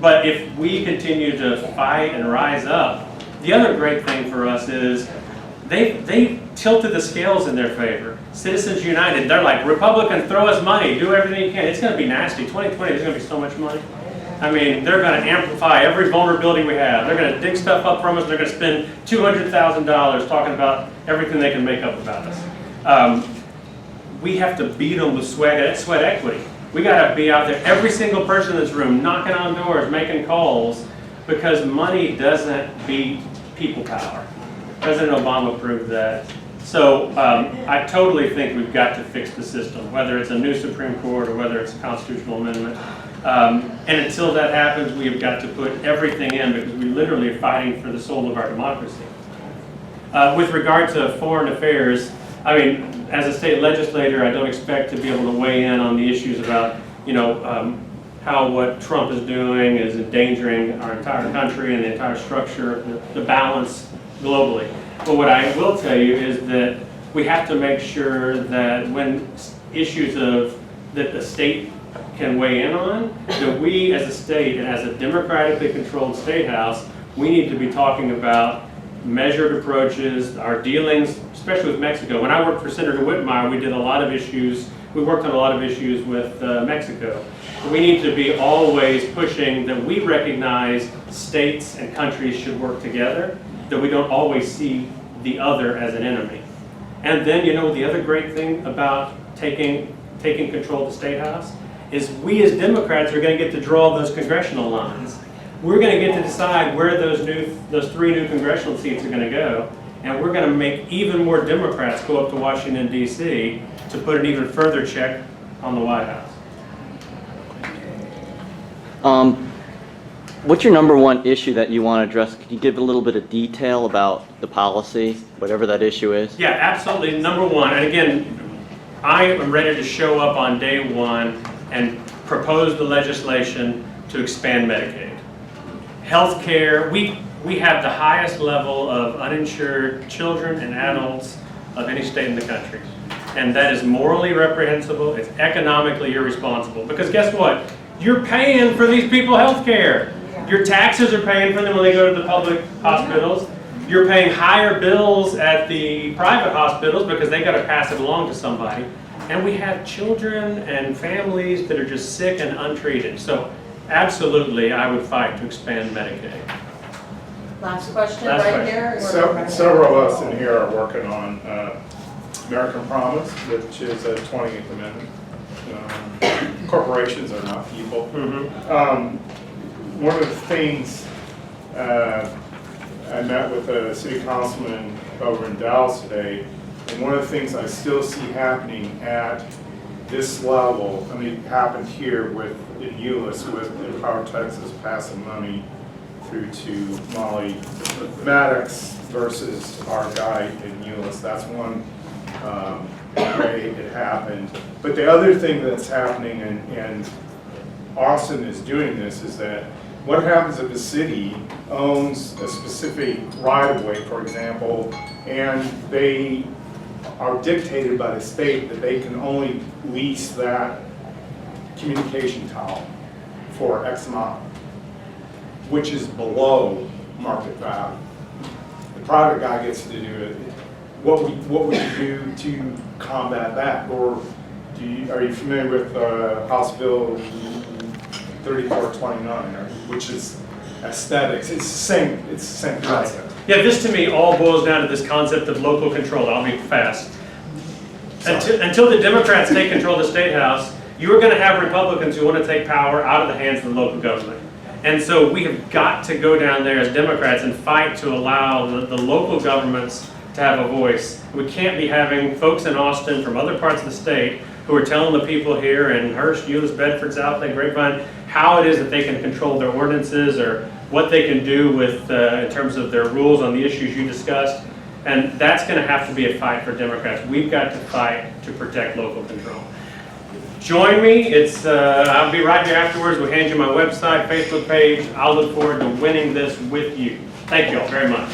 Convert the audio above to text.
But if we continue to fight and rise up, the other great thing for us is they tilted the scales in their favor. Citizens United, they're like, Republicans, throw us money, do everything you can. It's going to be nasty. 2020, there's going to be so much money. I mean, they're going to amplify every vulnerability we have. They're going to dig stuff up from us. They're going to spend $200,000 talking about everything they can make up about us. We have to beat them with sweat equity. We got to be out there, every single person in this room, knocking on doors, making calls, because money doesn't beat people power. President Obama proved that. So I totally think we've got to fix the system, whether it's a new Supreme Court or whether it's a constitutional amendment. And until that happens, we have got to put everything in, because we literally are fighting for the soul of our democracy. With regard to foreign affairs, I mean, as a state legislator, I don't expect to be able to weigh in on the issues about, how what Trump is doing is endangering our entire country and the entire structure, the balance globally. But what I will tell you is that we have to make sure that when issues that the state can weigh in on, that we as a state and as a democratically controlled state house, we need to be talking about measured approaches, our dealings, especially with Mexico. When I worked for Senator Whitmire, we worked on a lot of issues with Mexico. We need to be always pushing that we recognize states and countries should work together, that we don't always see the other as an enemy. And then, the other great thing about taking control of the State House is we as Democrats are going to get to draw those congressional lines. We're going to get to decide where those 3 new congressional seats are going to go, and we're going to make even more Democrats go up to Washington, D.C. to put an even further check on the White House. What's your number one issue that you want to address? Can you give a little bit of detail about the policy, whatever that issue is? Yeah, absolutely. Number one, and again, I am ready to show up on day one and propose the legislation to expand Medicaid. Healthcare, we have the highest level of uninsured children and adults of any state in the country. And that is morally reprehensible, it's economically irresponsible. Because guess what? You're paying for these people health care. Your taxes are paying for them when they go to the public hospitals. You're paying higher bills at the private hospitals because they got to pass it along to somebody. And we have children and families that are just sick and untreated. So absolutely, I would fight to expand Medicaid. Last question Last right question. here. Several of us in here are working on American Promise, which is a 20th Amendment. Corporations are not people. Mm-hmm. One of the things, I met with a city councilman over in Dallas today, and one of the things I still see happening at this level, it happened here in Euless with Empower Texas passing money through to Molly Maddox versus our guy in Euless. That's one way it happened. But the other thing that's happening, and Austin is doing this, is that what happens if the city owns a specific right-of-way, for example, and they are dictated by the state that they can only lease that communication tower for X amount, which is below market value. The private guy gets to do it. What would you do to combat that? Or are you familiar with House Bill 3429, which is aesthetics? It's the same concept. Yeah, this to me all boils down to this concept of local control. I'll be fast. Until the Democrats take control of the State House, you are going to have Republicans who want to take power out of the hands of the local government. And so we have got to go down there as Democrats and fight to allow the local governments to have a voice. We can't be having folks in Austin from other parts of the state who are telling the people here in Hearst, Euless, Bedford, Southlake, Grapevine, how it is that they can control their ordinances or what they can do with in terms of their rules on the issues you discussed. And that's going to have to be a fight for Democrats. We've got to fight to protect local control. Join me. I'll be right here afterwards. We'll hand you my website, Facebook page. I'll look forward to winning this with you. Thank you all very much.